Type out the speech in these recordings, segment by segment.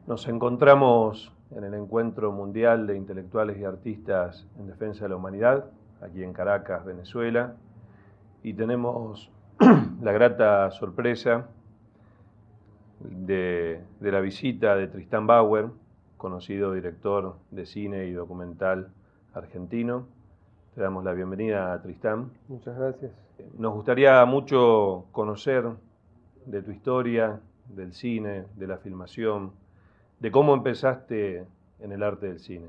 Nos encontramos en el Encuentro Mundial de Intelectuales y Artistas en Defensa de la Humanidad, aquí en Caracas, Venezuela, y tenemos la grata sorpresa de la visita de Tristán Bauer, conocido director de cine y documental argentino. Te damos la bienvenida a Tristán. Muchas gracias. Nos gustaría mucho conocer de tu historia, del cine, de la filmación, de cómo empezaste en el arte del cine.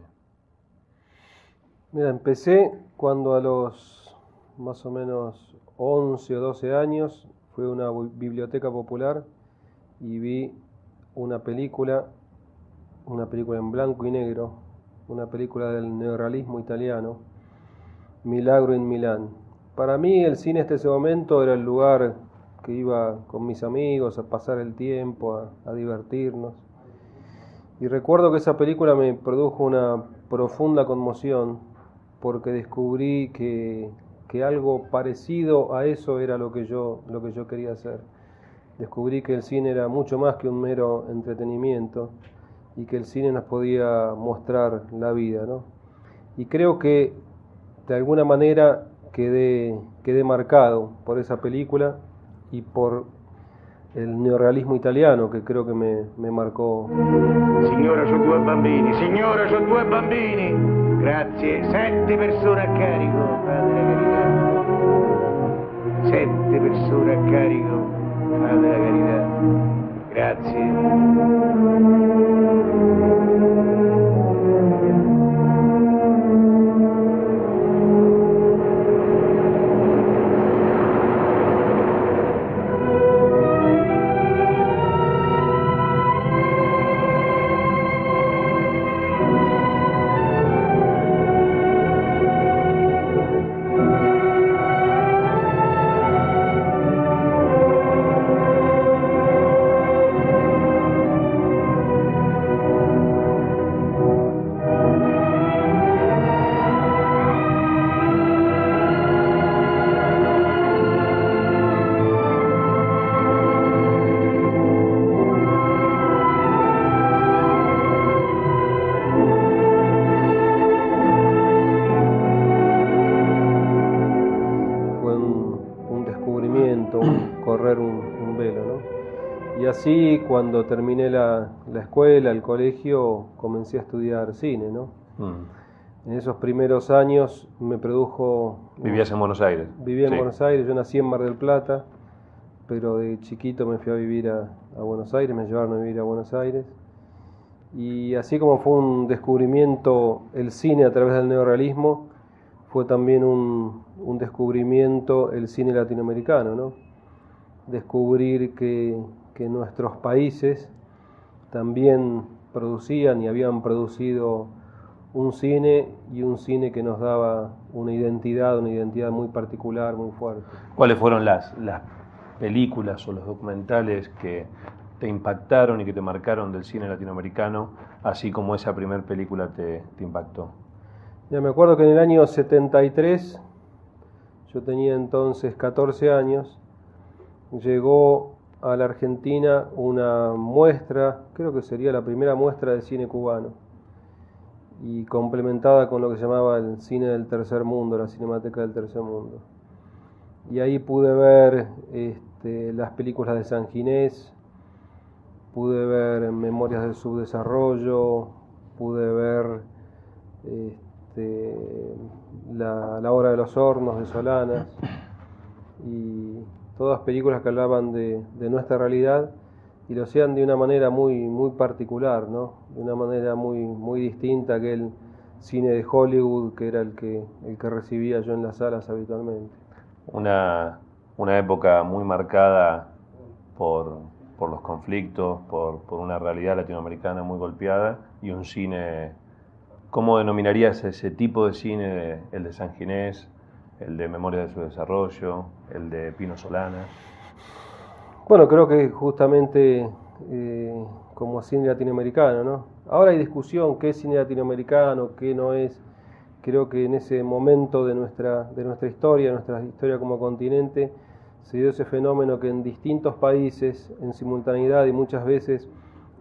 Mira, empecé cuando a los más o menos 11 o 12 años fui a una biblioteca popular y vi una película en blanco y negro, una película del neorrealismo italiano, Milagro in Milán. Para mí el cine hasta ese momento era el lugar que iba con mis amigos a pasar el tiempo, a divertirnos. Y recuerdo que esa película me produjo una profunda conmoción porque descubrí que algo parecido a eso era lo que yo quería hacer. Descubrí que el cine era mucho más que un mero entretenimiento y que el cine nos podía mostrar la vida, ¿no? Y creo que de alguna manera quedé marcado por esa película y por el neorrealismo italiano, che credo che mi marcò. Signora, c'ho 2 bambini. Signora, c'ho 2 bambini. Grazie. 7 persone a carico. Fate la carità. 7 persone a carico. Fate la carità. Grazie. Correr un velo, ¿no? Y así cuando terminé la escuela, el colegio, comencé a estudiar cine, ¿no? En esos primeros años me produjo... ¿Vivías en Buenos Aires? Vivía en Buenos Aires, yo nací en Mar del Plata, pero de chiquito me fui a vivir a Buenos Aires, me llevaron a vivir a Buenos Aires. Y así como fue un descubrimiento el cine a través del neorrealismo, fue también un descubrimiento el cine latinoamericano, ¿no? Descubrir que nuestros países también producían y habían producido un cine y un cine que nos daba una identidad muy particular, muy fuerte. ¿Cuáles fueron las películas o los documentales que te impactaron y que te marcaron del cine latinoamericano, así como esa primera película te impactó? Ya me acuerdo que en el año 73, yo tenía entonces 14 años, llegó a la Argentina una muestra, creo que sería la primera muestra de cine cubano, y complementada con lo que se llamaba el cine del tercer mundo, la Cinemateca del Tercer Mundo. Y ahí pude ver las películas de San Ginés, pude ver Memorias del Subdesarrollo, pude ver la Hora de los Hornos de Solanas, y todas películas que hablaban de nuestra realidad y lo hacían de una manera muy particular, ¿no? De una manera muy distinta a aquel cine de Hollywood que era el que recibía yo en las salas habitualmente. Una época muy marcada por los conflictos, por una realidad latinoamericana muy golpeada y un cine. ¿Cómo denominarías ese tipo de cine, el de San Ginés, el de Memorias del Subdesarrollo, el de Pino Solanas? Bueno, creo que justamente como cine latinoamericano, ¿no? Ahora hay discusión qué es cine latinoamericano, qué no es. Creo que en ese momento de nuestra historia como continente, se dio ese fenómeno que en distintos países, en simultaneidad y muchas veces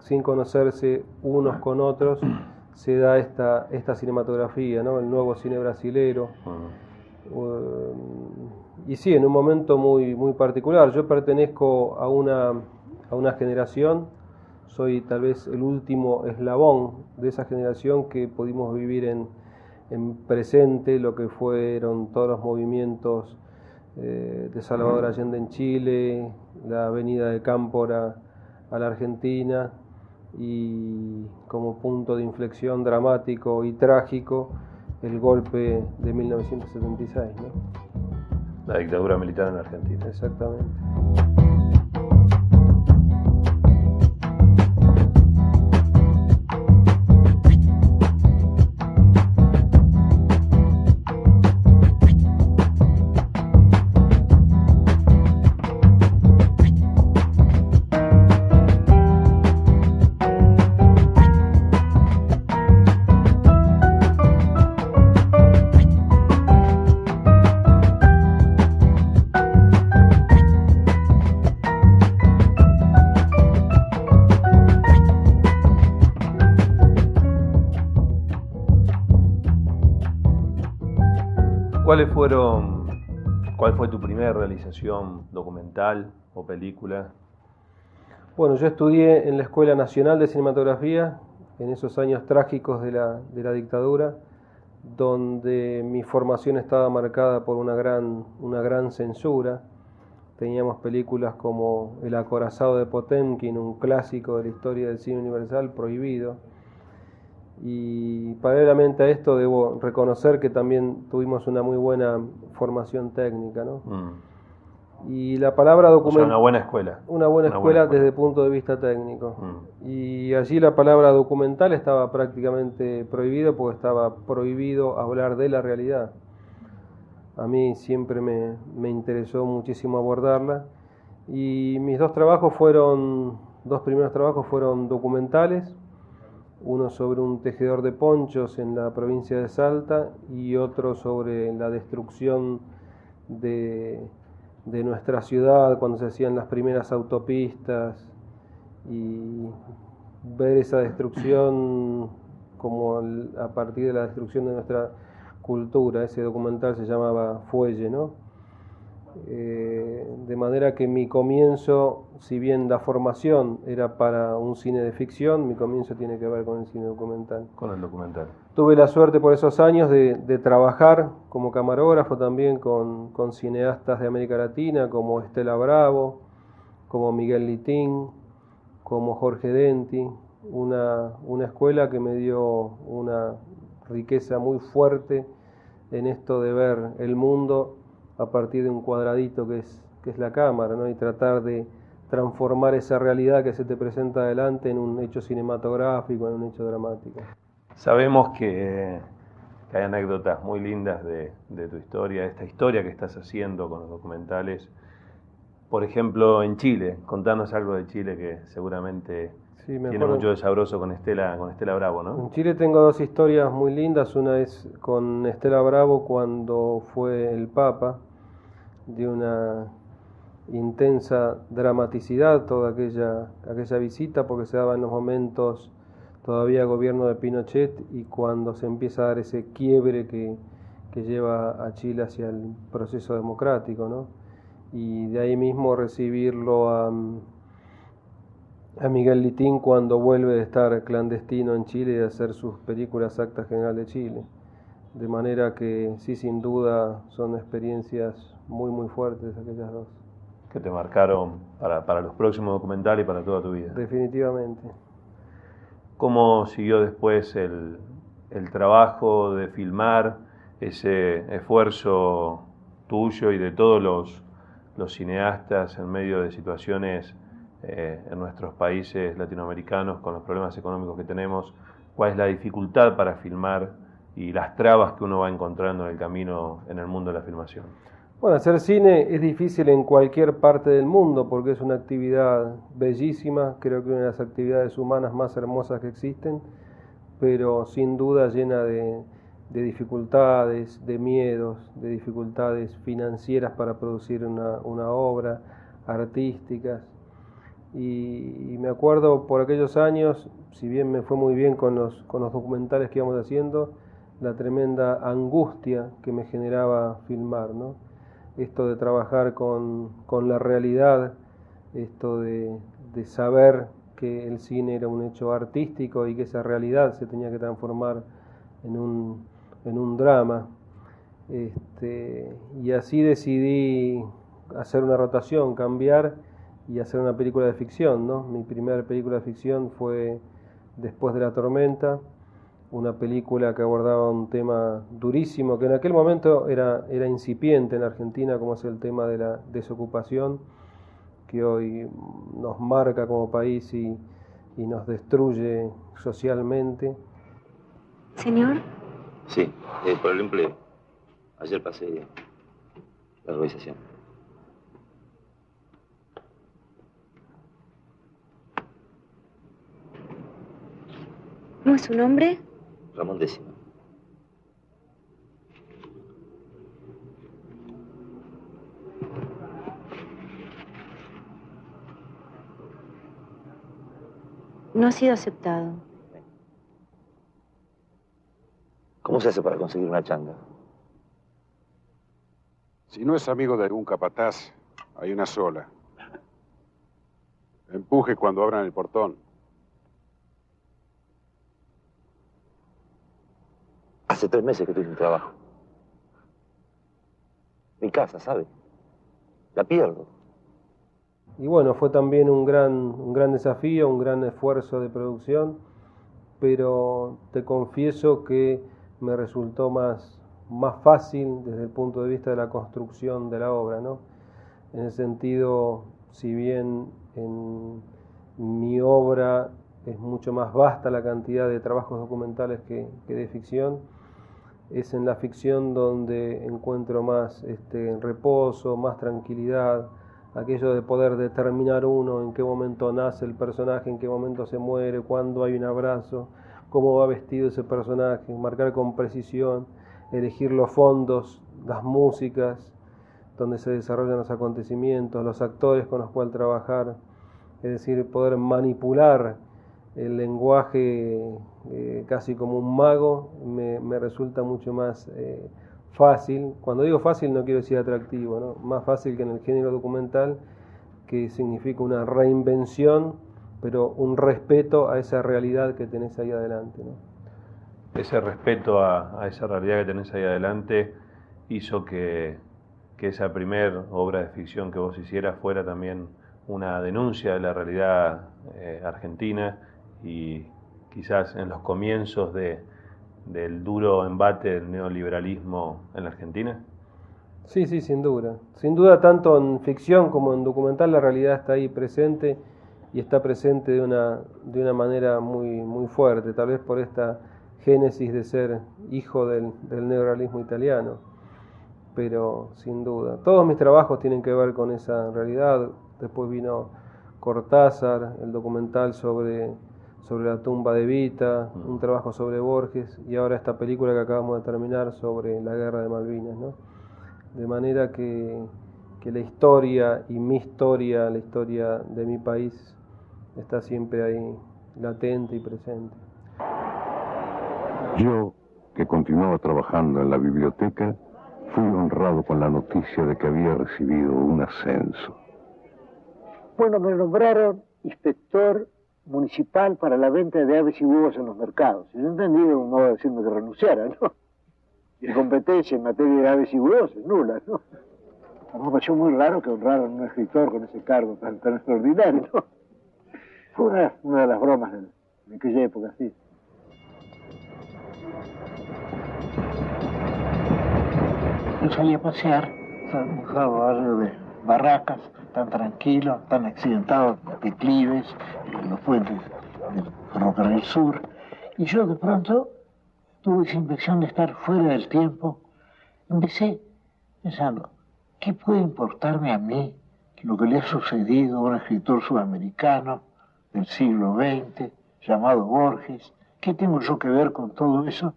sin conocerse unos con otros, se da esta cinematografía, ¿no? El nuevo cine brasilero. Y sí, en un momento muy, muy particular. Yo pertenezco a una generación, soy tal vez el último eslabón de esa generación que pudimos vivir en presente lo que fueron todos los movimientos de Salvador Allende en Chile, la venida de Cámpora a la Argentina, y como punto de inflexión dramático y trágico el golpe de 1976, ¿no? La dictadura militar en Argentina. Exactamente. ¿Cuál fue tu primera realización documental o película? Bueno, yo estudié en la Escuela Nacional de Cinematografía, en esos años trágicos de la dictadura, donde mi formación estaba marcada por una gran censura. Teníamos películas como El acorazado de Potemkin, un clásico de la historia del cine universal, prohibido. Y paralelamente a esto debo reconocer que también tuvimos una muy buena formación técnica, ¿no? Y la palabra documental... O sea, una buena escuela. Una buena escuela desde el punto de vista técnico. Y allí la palabra documental estaba prácticamente prohibida porque estaba prohibido hablar de la realidad. A mí siempre me interesó muchísimo abordarla. Y mis dos primeros trabajos fueron documentales. Uno sobre un tejedor de ponchos en la provincia de Salta y otro sobre la destrucción de nuestra ciudad cuando se hacían las primeras autopistas, y ver esa destrucción como a partir de la destrucción de nuestra cultura. Ese documental se llamaba Fuelle, ¿no? De manera que mi comienzo, si bien la formación era para un cine de ficción, mi comienzo tiene que ver con el cine documental. Con el documental. Tuve la suerte por esos años de trabajar como camarógrafo también con cineastas de América Latina como Estela Bravo, como Miguel Litín, como Jorge Denti, una escuela que me dio una riqueza muy fuerte en esto de ver el mundo a partir de un cuadradito que es la cámara, ¿no? Y tratar de transformar esa realidad que se te presenta adelante en un hecho cinematográfico, en un hecho dramático. Sabemos que hay anécdotas muy lindas de tu historia, esta historia que estás haciendo con los documentales. Por ejemplo, en Chile, contanos algo de Chile que seguramente tiene mucho de sabroso con Estela Bravo, ¿no? En Chile tengo dos historias muy lindas. Una es con Estela Bravo cuando fue el Papa, de una intensa dramaticidad toda aquella visita, porque se daba en los momentos todavía gobierno de Pinochet y cuando se empieza a dar ese quiebre que lleva a Chile hacia el proceso democrático, ¿no? Y de ahí mismo recibirlo a Miguel Litín cuando vuelve de estar clandestino en Chile y de hacer sus películas Acta General de Chile. De manera que sí, sin duda, son experiencias muy, muy fuertes aquellas dos. Que te marcaron para los próximos documentales y para toda tu vida. Definitivamente. ¿Cómo siguió después el trabajo de filmar, ese esfuerzo tuyo y de todos los cineastas en medio de situaciones en nuestros países latinoamericanos con los problemas económicos que tenemos? ¿Cuál es la dificultad para filmar y las trabas que uno va encontrando en el camino en el mundo de la filmación? Bueno, hacer cine es difícil en cualquier parte del mundo porque es una actividad bellísima, creo que una de las actividades humanas más hermosas que existen, pero sin duda llena de dificultades, de miedos, de dificultades financieras para producir una obra, artísticas. Y me acuerdo por aquellos años, si bien me fue muy bien con los documentales que íbamos haciendo, la tremenda angustia que me generaba filmar, ¿no? Esto de trabajar con la realidad, esto de saber que el cine era un hecho artístico y que esa realidad se tenía que transformar en un drama. Y así decidí hacer una rotación, cambiar y hacer una película de ficción, ¿no? Mi primera película de ficción fue Después de la tormenta, una película que abordaba un tema durísimo, que en aquel momento era incipiente en Argentina, como es el tema de la desocupación, que hoy nos marca como país y nos destruye socialmente. ¿Señor? Sí, por el empleo. Ayer pasé la organización. ¿Cómo es su nombre? Ramón X. No ha sido aceptado. ¿Cómo se hace para conseguir una changa? Si no es amigo de algún capataz, hay una sola. Empuje cuando abran el portón. Hace 3 meses que estoy sin trabajo. Mi casa, ¿sabe? La pierdo. Y bueno, fue también un gran desafío, un gran esfuerzo de producción, pero te confieso que me resultó más fácil desde el punto de vista de la construcción de la obra, ¿no? En el sentido, si bien en mi obra es mucho más vasta la cantidad de trabajos documentales que de ficción, es en la ficción donde encuentro más reposo, más tranquilidad, aquello de poder determinar uno en qué momento nace el personaje, en qué momento se muere, cuándo hay un abrazo, cómo va vestido ese personaje, marcar con precisión, elegir los fondos, las músicas, donde se desarrollan los acontecimientos, los actores con los cuales trabajar, es decir, poder manipular el lenguaje casi como un mago, me resulta mucho más fácil. Cuando digo fácil no quiero decir atractivo, ¿no? Más fácil que en el género documental, que significa una reinvención, pero un respeto a esa realidad que tenés ahí adelante, ¿no? Ese respeto a esa realidad que tenés ahí adelante hizo que esa primer obra de ficción que vos hicieras fuera también una denuncia de la realidad argentina, y quizás en los comienzos del duro embate del neoliberalismo en la Argentina. Sí, sin duda. Sin duda, tanto en ficción como en documental la realidad está ahí presente, y está presente de una manera muy fuerte, tal vez por esta génesis de ser hijo del neoliberalismo italiano. Pero sin duda, todos mis trabajos tienen que ver con esa realidad. Después vino Cortázar, el documental sobre la tumba de Evita, un trabajo sobre Borges, y ahora esta película que acabamos de terminar sobre la guerra de Malvinas, ¿no? De manera que la historia y mi historia, la historia de mi país, está siempre ahí, latente y presente. Yo, que continuaba trabajando en la biblioteca, fui honrado con la noticia de que había recibido un ascenso. Bueno, me nombraron inspector municipal para la venta de aves y huevos en los mercados. Y yo entendí un modo de decirme que renunciara, ¿no? Mi competencia en materia de aves y huevos es nula, ¿no? A mí me pareció muy raro que honraran a un escritor con ese cargo tan extraordinario, ¿no? Fue una de las bromas de aquella época, sí. Yo salí a pasear, un barrio de barracas, tan tranquilo, tan accidentado, declives, los puentes del ferrocarril sur, y yo de pronto tuve esa impresión de estar fuera del tiempo. Empecé pensando, ¿qué puede importarme a mí lo que le ha sucedido a un escritor sudamericano del siglo XX, llamado Borges? ¿Qué tengo yo que ver con todo eso?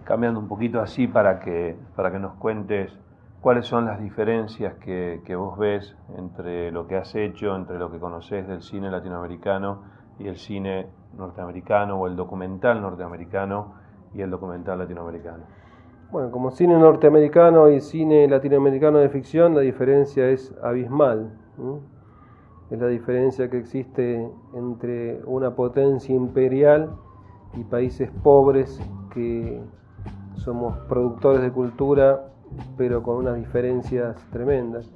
Cambiando un poquito así para que nos cuentes ¿cuáles son las diferencias que vos ves entre lo que has hecho, entre lo que conocés del cine latinoamericano y el cine norteamericano, o el documental norteamericano y el documental latinoamericano? Bueno, como cine norteamericano y cine latinoamericano de ficción, la diferencia es abismal, ¿no? Es la diferencia que existe entre una potencia imperial y países pobres que somos productores de cultura, pero con unas diferencias tremendas.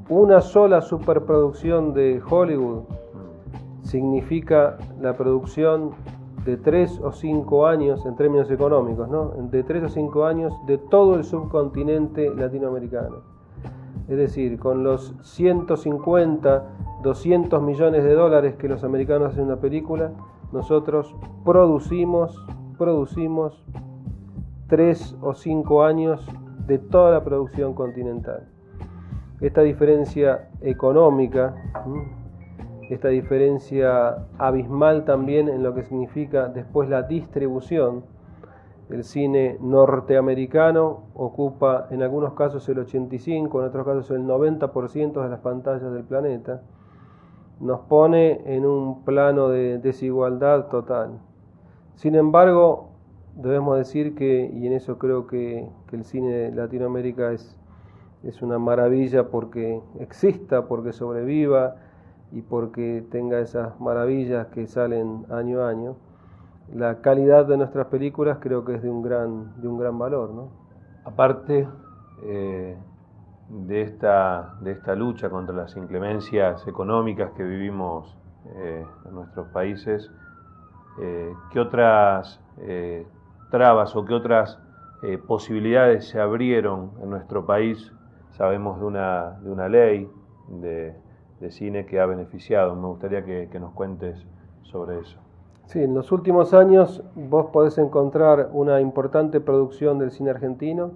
Una sola superproducción de Hollywood significa la producción de 3 o 5 años en términos económicos, ¿no? De 3 o 5 años de todo el subcontinente latinoamericano. Es decir, con los 150, 200 millones de dólares que los americanos hacen una película, nosotros producimos 3 o 5 años de toda la producción continental. Esta diferencia económica, esta diferencia abismal también en lo que significa después la distribución. El cine norteamericano ocupa en algunos casos el 85%, en otros casos el 90% de las pantallas del planeta. Nos pone en un plano de desigualdad total. Sin embargo, debemos decir que, y en eso creo que el cine de Latinoamérica es una maravilla porque exista, porque sobreviva y porque tenga esas maravillas que salen año a año. La calidad de nuestras películas creo que es de un gran valor, ¿no? Aparte de esta lucha contra las inclemencias económicas que vivimos en nuestros países, ¿qué otras trabas o qué otras posibilidades se abrieron en nuestro país? Sabemos de una ley de cine que ha beneficiado. Me gustaría que nos cuentes sobre eso. Sí, en los últimos años vos podés encontrar una importante producción del cine argentino.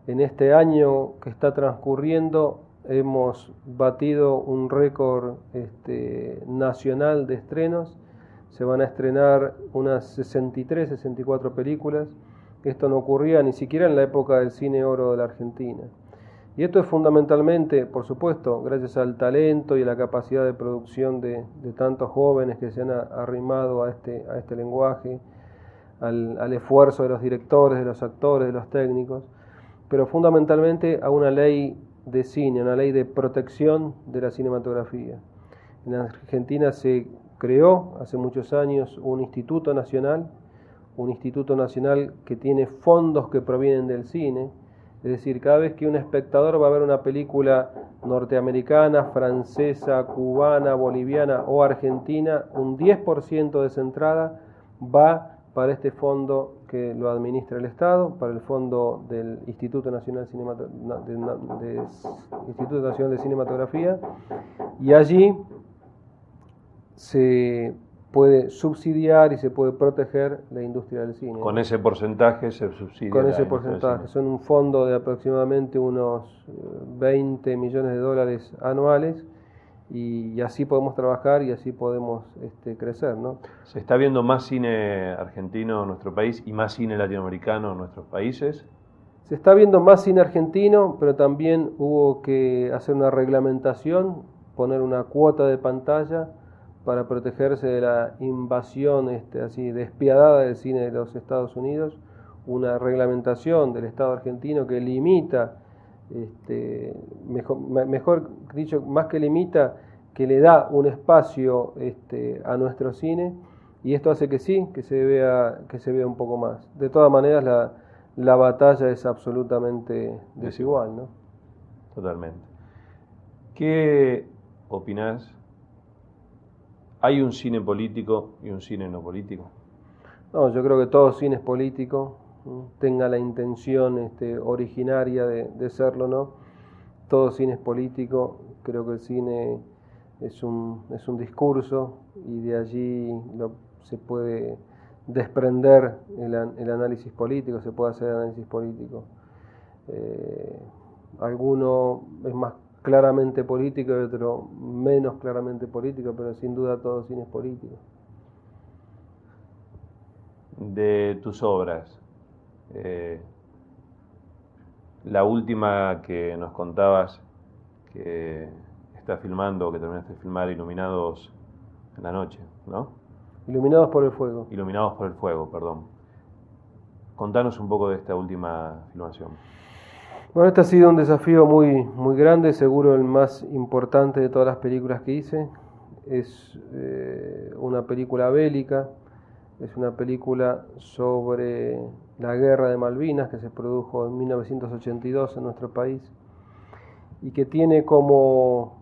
En este año que está transcurriendo hemos batido un récord nacional de estrenos. Se van a estrenar unas 63, 64 películas. Esto no ocurría ni siquiera en la época del cine oro de la Argentina. Y esto es fundamentalmente, por supuesto, gracias al talento y a la capacidad de producción de tantos jóvenes que se han arrimado a este lenguaje, al esfuerzo de los directores, de los actores, de los técnicos, pero fundamentalmente a una ley de cine, una ley de protección de la cinematografía. En Argentina se creó hace muchos años un instituto nacional que tiene fondos que provienen del cine. Es decir, cada vez que un espectador va a ver una película norteamericana, francesa, cubana, boliviana o argentina, un 10% de esa entrada va para este fondo que lo administra el Estado, para el fondo del Instituto Nacional de Cinematografía, y allí se puede subsidiar y se puede proteger la industria del cine. Con ese porcentaje se subsidia. Con ese porcentaje. Son un fondo de aproximadamente unos 20 millones de dólares anuales y así podemos trabajar y así podemos crecer, ¿no? ¿Se está viendo más cine argentino en nuestro país y más cine latinoamericano en nuestros países? Se está viendo más cine argentino, pero también hubo que hacer una reglamentación, poner una cuota de pantalla para protegerse de la invasión así despiadada del cine de los Estados Unidos, una reglamentación del Estado argentino que limita, mejor dicho, más que limita, que le da un espacio a nuestro cine, y esto hace que sí, que se vea un poco más. De todas maneras, la batalla es absolutamente desigual, ¿no? Totalmente. ¿Qué opinás? ¿Hay un cine político y un cine no político? No, yo creo que todo cine es político, tenga la intención originaria de serlo, ¿no? Todo cine es político. Creo que el cine es un discurso y de allí se puede desprender el análisis político, se puede hacer análisis político. Alguno es más claramente político y otro menos claramente político, pero sin duda todo cine es político. De tus obras, la última que nos contabas que está filmando, que terminaste de filmar, Iluminados en la noche, ¿no? Iluminados por el fuego. Iluminados por el fuego, perdón. Contanos un poco de esta última filmación. Bueno, este ha sido un desafío muy, muy grande, seguro el más importante de todas las películas que hice. Es una película bélica, es una película sobre la guerra de Malvinas que se produjo en 1982 en nuestro país y que tiene como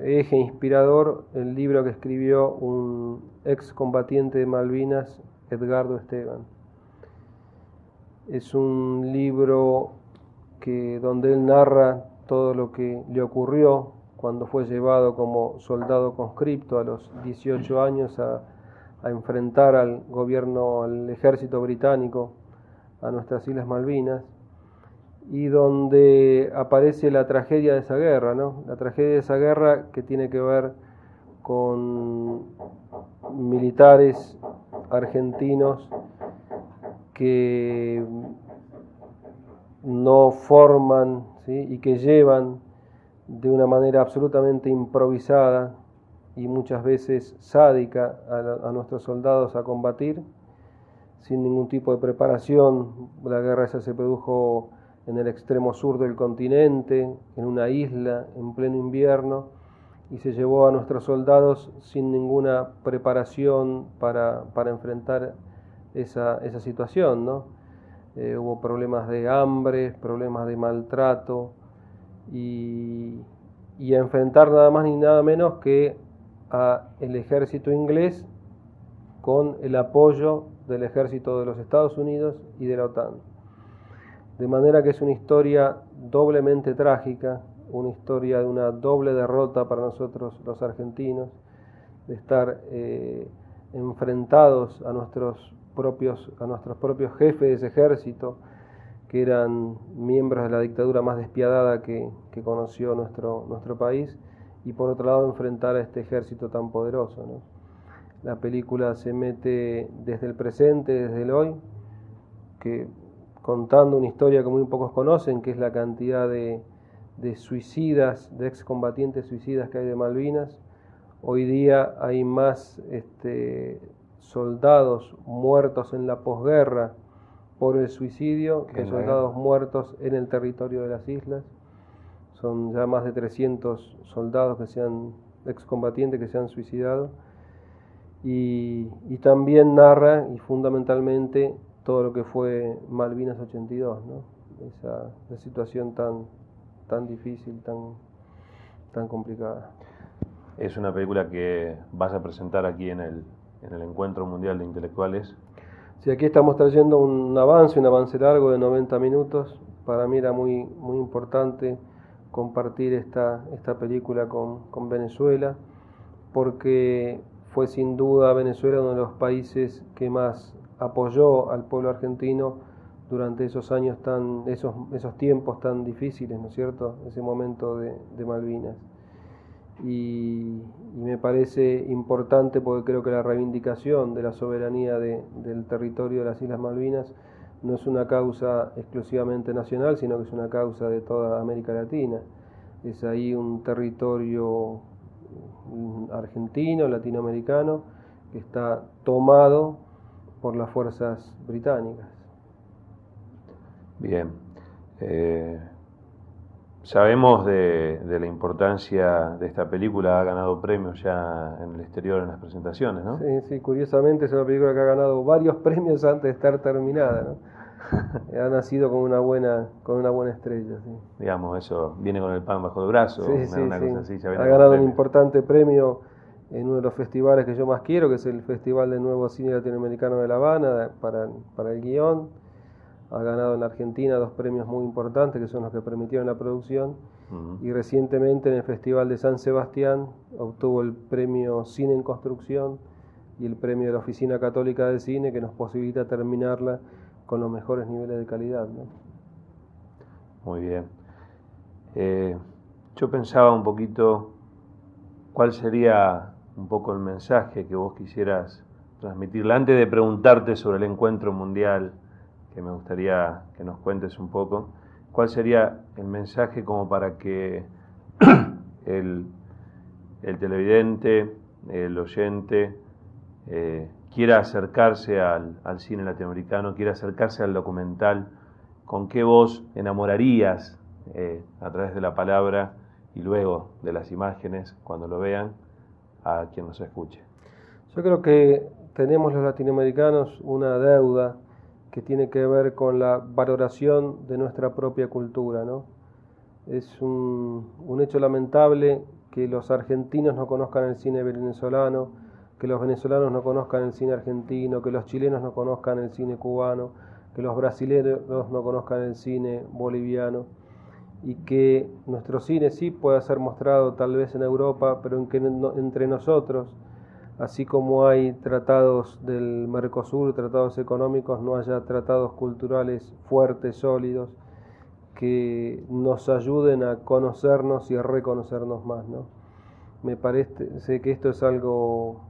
eje inspirador el libro que escribió un excombatiente de Malvinas, Edgardo Esteban. Es un libro donde él narra todo lo que le ocurrió cuando fue llevado como soldado conscripto a los 18 años a enfrentar al gobierno, al ejército británico a nuestras Islas Malvinas, y donde aparece la tragedia de esa guerra, ¿no? La tragedia de esa guerra que tiene que ver con militares argentinos que no forman, ¿sí? Y que llevan de una manera absolutamente improvisada y muchas veces sádica a nuestros soldados a combatir sin ningún tipo de preparación. La guerra esa se produjo en el extremo sur del continente, en una isla, en pleno invierno, y se llevó a nuestros soldados sin ninguna preparación para enfrentar esa situación, ¿no? Hubo problemas de hambre, problemas de maltrato y a enfrentar nada más ni nada menos que a el ejército inglés con el apoyo del ejército de los Estados Unidos y de la OTAN. De manera que es una historia doblemente trágica, una historia de una doble derrota para nosotros los argentinos, de estar enfrentados a nuestros propios jefes de ese ejército, que eran miembros de la dictadura más despiadada que conoció nuestro país, y por otro lado enfrentar a este ejército tan poderoso, ¿no? La película se mete desde el presente, desde el hoy, contando una historia que muy pocos conocen, que es la cantidad de suicidas, de excombatientes suicidas que hay de Malvinas. Hoy día hay más soldados muertos en la posguerra por el suicidio que soldados muertos en el territorio de las islas. Son ya más de 300 soldados excombatientes que se han suicidado, y también narra y fundamentalmente todo lo que fue Malvinas 82, ¿no? Esa situación tan difícil, tan complicada. Es una película que vas a presentar aquí en el Encuentro Mundial de Intelectuales. Sí, aquí estamos trayendo un avance largo de 90 minutos. Para mí era muy, muy importante compartir esta película con Venezuela, porque fue sin duda Venezuela uno de los países que más apoyó al pueblo argentino durante esos años esos tiempos tan difíciles, ¿no es cierto? Ese momento de Malvinas. Y me parece importante porque creo que la reivindicación de la soberanía del territorio de las Islas Malvinas no es una causa exclusivamente nacional, sino que es una causa de toda América Latina. Es ahí un territorio argentino, latinoamericano, que está tomado por las fuerzas británicas. Bien. Sabemos de la importancia de esta película, ha ganado premios ya en el exterior en las presentaciones, ¿no? Sí, curiosamente es una película que ha ganado varios premios antes de estar terminada, ¿no? Ha nacido con una buena estrella, sí. Digamos, eso viene con el pan bajo el brazo, una cosa así. Ya ha ganado un importante premio en uno de los festivales que yo más quiero, que es el Festival de Nuevo Cine Latinoamericano de La Habana, para el guión. Ha ganado en la Argentina 2 premios muy importantes, que son los que permitieron la producción. Y recientemente en el Festival de San Sebastián obtuvo el premio Cine en Construcción y el premio de la Oficina Católica de Cine, que nos posibilita terminarla con los mejores niveles de calidad, ¿no? Muy bien. Yo pensaba un poquito cuál sería un poco el mensaje que vos quisieras transmitirle. Antes de preguntarte sobre el encuentro mundial, que me gustaría que nos cuentes un poco, ¿cuál sería el mensaje como para que el televidente, el oyente, quiera acercarse al cine latinoamericano, quiera acercarse al documental? ¿Con qué vos enamorarías a través de la palabra y luego de las imágenes, cuando lo vean, a quien nos escuche? Yo creo que tenemos los latinoamericanos una deuda que tiene que ver con la valoración de nuestra propia cultura, ¿no? Es un hecho lamentable que los argentinos no conozcan el cine venezolano, que los venezolanos no conozcan el cine argentino, que los chilenos no conozcan el cine cubano, que los brasileños no conozcan el cine boliviano, y que nuestro cine sí pueda ser mostrado tal vez en Europa, pero en que entre nosotros, así como hay tratados del Mercosur, tratados económicos, no haya tratados culturales fuertes, sólidos, que nos ayuden a conocernos y a reconocernos más, ¿no? Me parece que esto es algo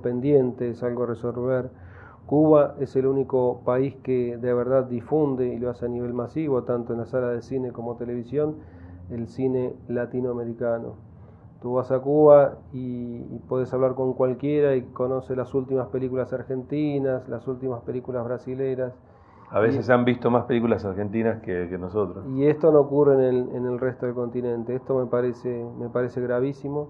pendiente, es algo a resolver. Cuba es el único país que de verdad difunde, y lo hace a nivel masivo, tanto en la sala de cine como televisión, el cine latinoamericano. Tú vas a Cuba y puedes hablar con cualquiera y conoce las últimas películas argentinas, las últimas películas brasileras. A veces han visto más películas argentinas que nosotros. Y esto no ocurre en el resto del continente. Esto me parece gravísimo.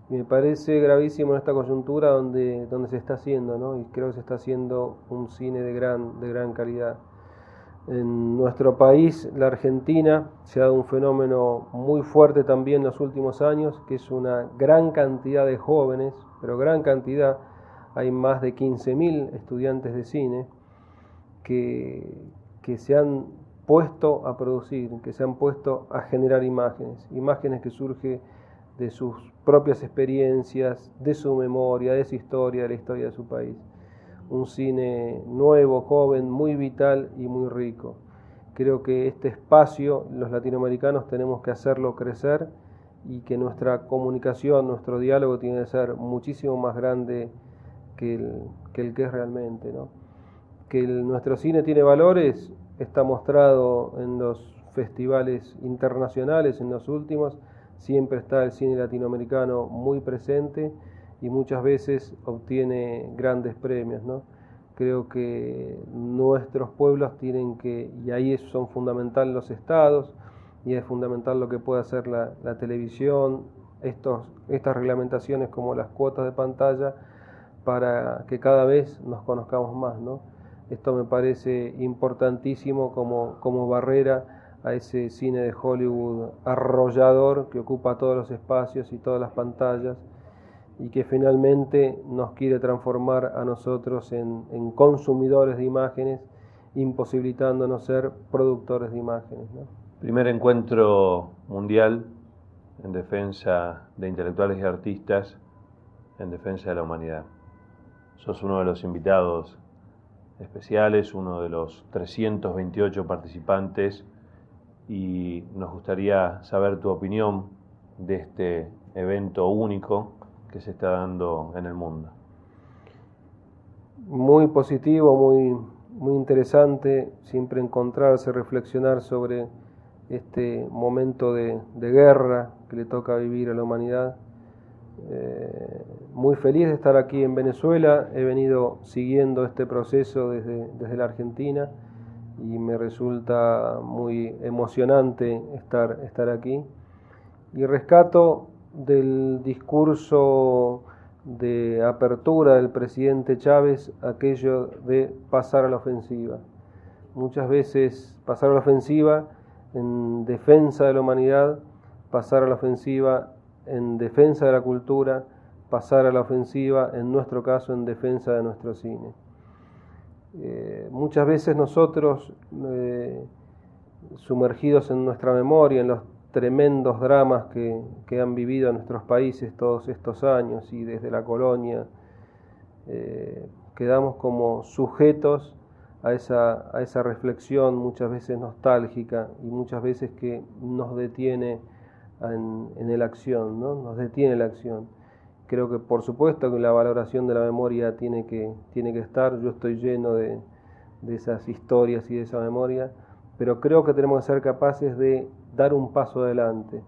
Me parece gravísimo en esta coyuntura donde se está haciendo, ¿no? Y creo que se está haciendo un cine de gran calidad. En nuestro país, la Argentina, se ha dado un fenómeno muy fuerte también en los últimos años, que es una gran cantidad de jóvenes, pero gran cantidad, hay más de 15.000 estudiantes de cine que se han puesto a producir, que se han puesto a generar imágenes que surgen de sus propias experiencias, de su memoria, de su historia, de la historia de su país. Un cine nuevo, joven, muy vital y muy rico. Creo que este espacio, los latinoamericanos, tenemos que hacerlo crecer, y que nuestra comunicación, nuestro diálogo tiene que ser muchísimo más grande que el que es realmente, ¿no? Que nuestro cine tiene valores está mostrado en los festivales internacionales, en los últimos. Siempre está el cine latinoamericano muy presente y muchas veces obtiene grandes premios, ¿no? Creo que nuestros pueblos tienen que, y ahí son fundamentales los estados, y es fundamental lo que puede hacer la televisión, estas reglamentaciones como las cuotas de pantalla, para que cada vez nos conozcamos más, ¿no? Esto me parece importantísimo como barrera a ese cine de Hollywood arrollador que ocupa todos los espacios y todas las pantallas, y que finalmente nos quiere transformar a nosotros en consumidores de imágenes, imposibilitándonos ser productores de imágenes, ¿no? Primer encuentro mundial en defensa de intelectuales y artistas, en defensa de la humanidad. Sos uno de los invitados especiales, uno de los 328 participantes, y nos gustaría saber tu opinión de este evento único que se está dando en el mundo. Muy positivo, muy interesante siempre encontrarse, reflexionar sobre este momento de guerra que le toca vivir a la humanidad. Muy feliz de estar aquí en Venezuela. He venido siguiendo este proceso desde la Argentina y me resulta muy emocionante estar aquí. Y rescato del discurso de apertura del presidente Chávez aquello de pasar a la ofensiva. Muchas veces pasar a la ofensiva en defensa de la humanidad, pasar a la ofensiva en defensa de la cultura, pasar a la ofensiva, en nuestro caso, en defensa de nuestro cine. Muchas veces nosotros, sumergidos en nuestra memoria, en los tremendos dramas que han vivido nuestros países todos estos años y desde la colonia, quedamos como sujetos a esa reflexión muchas veces nostálgica y muchas veces que nos detiene en la acción, ¿no? Nos detiene la acción. Creo que por supuesto que la valoración de la memoria tiene que estar. Yo estoy lleno de esas historias y de esa memoria, pero creo que tenemos que ser capaces de dar un paso adelante.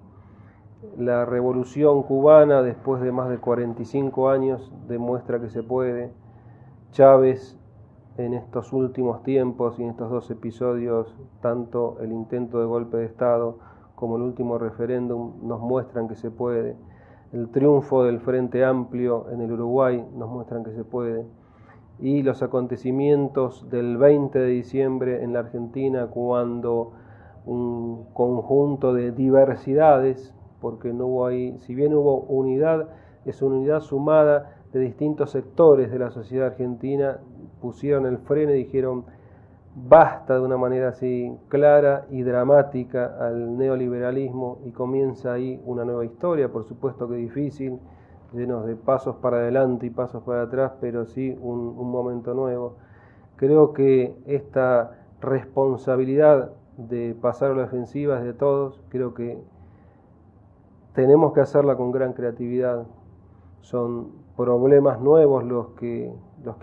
La revolución cubana, después de más de 45 años, demuestra que se puede. Chávez, en estos últimos tiempos y en estos 2 episodios, tanto el intento de golpe de Estado como el último referéndum, nos muestran que se puede. El triunfo del Frente Amplio en el Uruguay nos muestran que se puede. Y los acontecimientos del 20 de diciembre en la Argentina, cuando un conjunto de diversidades, porque no hubo ahí, si bien hubo unidad, es una unidad sumada de distintos sectores de la sociedad argentina, pusieron el freno y dijeron basta de una manera así clara y dramática al neoliberalismo, y comienza ahí una nueva historia, por supuesto que difícil, llenos de pasos para adelante y pasos para atrás, pero sí un momento nuevo. Creo que esta responsabilidad de pasar a la ofensiva es de todos. Creo que tenemos que hacerla con gran creatividad. Son problemas nuevos los que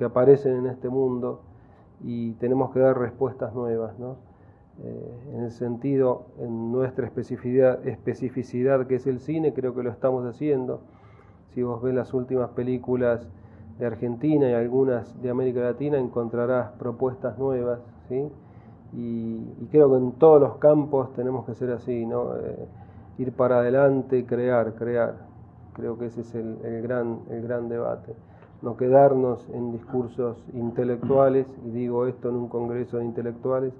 aparecen en este mundo y tenemos que dar respuestas nuevas, ¿no? En el sentido, en nuestra especificidad que es el cine, creo que lo estamos haciendo. Si vos ves las últimas películas de Argentina y algunas de América Latina, encontrarás propuestas nuevas, ¿sí? Y creo que en todos los campos tenemos que ser así, ¿no? Ir para adelante, crear. Creo que ese es el gran debate. No quedarnos en discursos intelectuales, y digo esto en un congreso de intelectuales,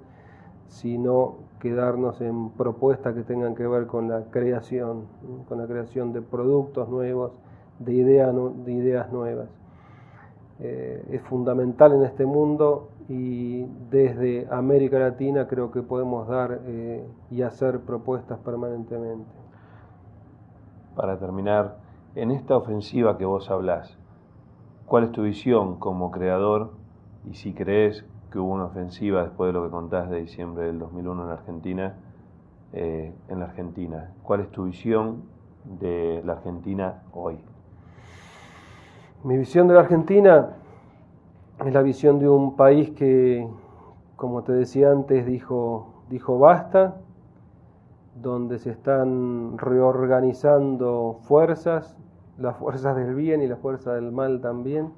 sino quedarnos en propuestas que tengan que ver con la creación, ¿no? Con la creación de productos nuevos, de ideas nuevas. Es fundamental en este mundo, y desde América Latina creo que podemos dar y hacer propuestas permanentemente. Para terminar, en esta ofensiva que vos hablás, ¿cuál es tu visión como creador? Y si crees que hubo una ofensiva después de lo que contás de diciembre del 2001 en la Argentina, ¿cuál es tu visión de la Argentina hoy? Mi visión de la Argentina es la visión de un país que, como te decía antes, dijo basta, donde se están reorganizando fuerzas, las fuerzas del bien y las fuerzas del mal también,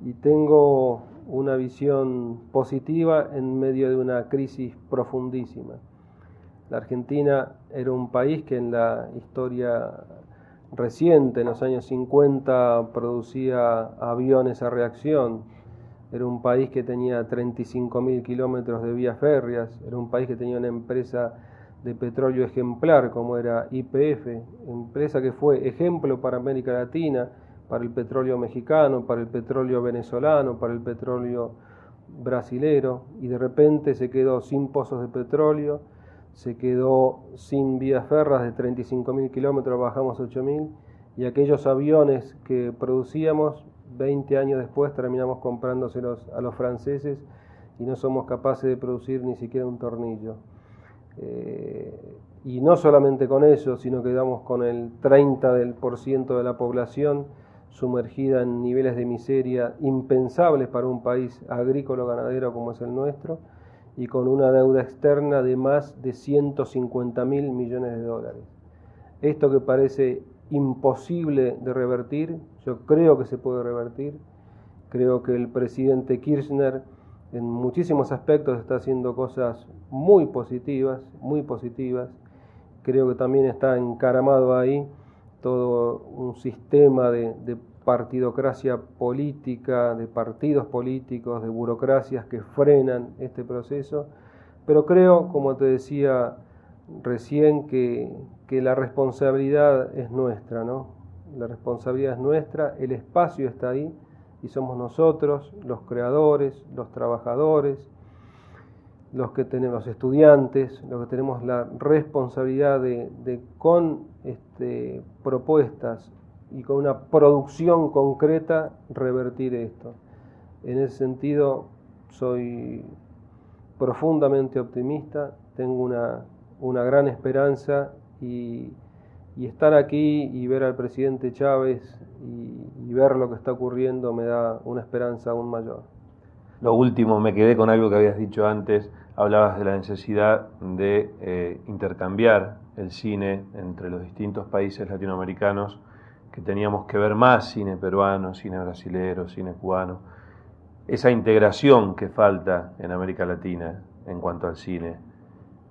y tengo una visión positiva en medio de una crisis profundísima. La Argentina era un país que en la historia reciente, en los años 50, producía aviones a reacción. Era un país que tenía 35.000 kilómetros de vías férreas. Era un país que tenía una empresa de petróleo ejemplar como era YPF, empresa que fue ejemplo para América Latina, para el petróleo mexicano, para el petróleo venezolano, para el petróleo brasilero, y de repente se quedó sin pozos de petróleo, se quedó sin vías férreas de 35.000 kilómetros, bajamos 8.000, y aquellos aviones que producíamos, 20 años después terminamos comprándoselos a los franceses y no somos capaces de producir ni siquiera un tornillo. Y no solamente con eso, sino que quedamos con el 30% de la población sumergida en niveles de miseria impensables para un país agrícola-ganadero como es el nuestro, y con una deuda externa de más de 150.000 millones de dólares. Esto que parece imposible de revertir, yo creo que se puede revertir. Creo que el presidente Kirchner en muchísimos aspectos está haciendo cosas muy positivas. Creo que también está encaramado ahí todo un sistema de partidocracia política, de partidos políticos, de burocracias que frenan este proceso, pero creo, como te decía recién, que la responsabilidad es nuestra, ¿no? La responsabilidad es nuestra, el espacio está ahí, y somos nosotros, los creadores, los trabajadores, los que tenemos, los estudiantes, los que tenemos la responsabilidad de con propuestas y con una producción concreta revertir esto. En ese sentido soy profundamente optimista, tengo una gran esperanza y estar aquí y ver al presidente Chávez y ver lo que está ocurriendo me da una esperanza aún mayor. Lo último, me quedé con algo que habías dicho antes, hablabas de la necesidad de intercambiar el cine entre los distintos países latinoamericanos, que teníamos que ver más cine peruano, cine brasilero, cine cubano. Esa integración que falta en América Latina en cuanto al cine.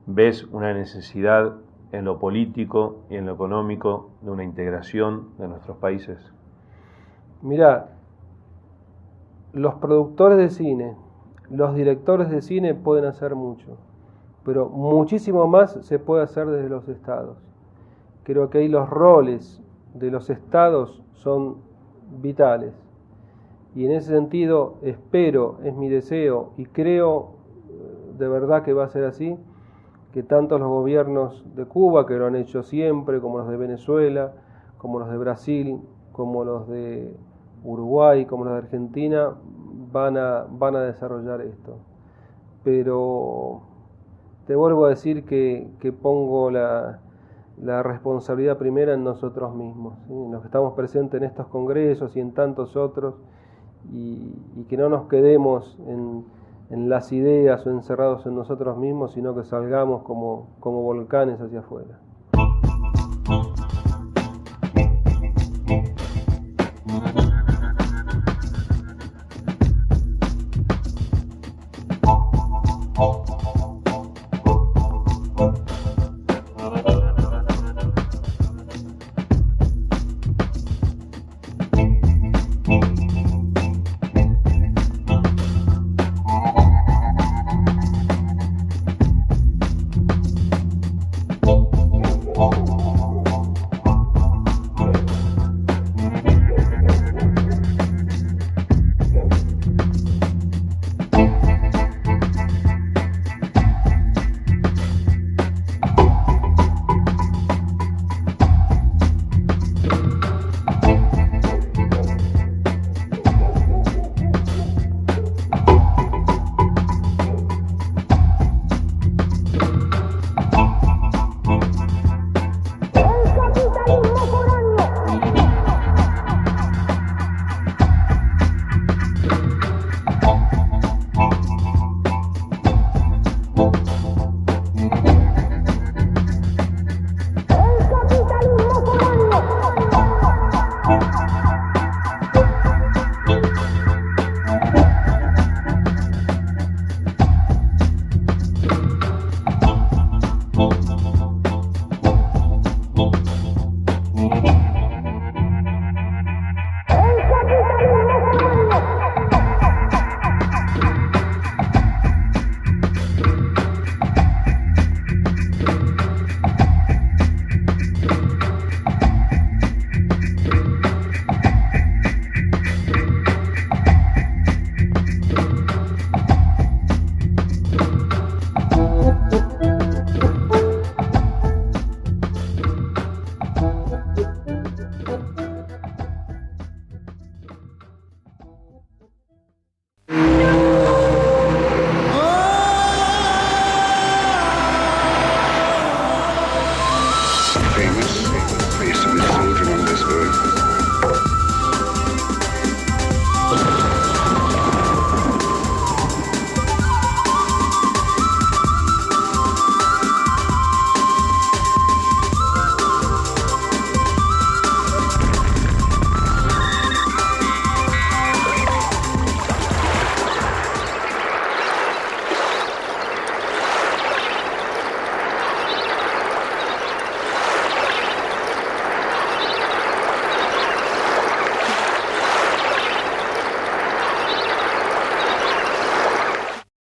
¿Ves una necesidad en lo político y en lo económico de una integración de nuestros países? Mirá, los productores de cine, los directores de cine pueden hacer mucho, pero muchísimo más se puede hacer desde los estados. Creo que ahí los roles de los estados son vitales. Y en ese sentido espero, es mi deseo y creo de verdad que va a ser así, que tanto los gobiernos de Cuba, que lo han hecho siempre, como los de Venezuela, como los de Brasil, como los de Uruguay, como los de Argentina, van a desarrollar esto. Pero te vuelvo a decir que pongo la responsabilidad primera en nosotros mismos, ¿sí? En los que estamos presentes en estos congresos y en tantos otros, y que no nos quedemos en las ideas o encerrados en nosotros mismos, sino que salgamos como volcanes hacia afuera.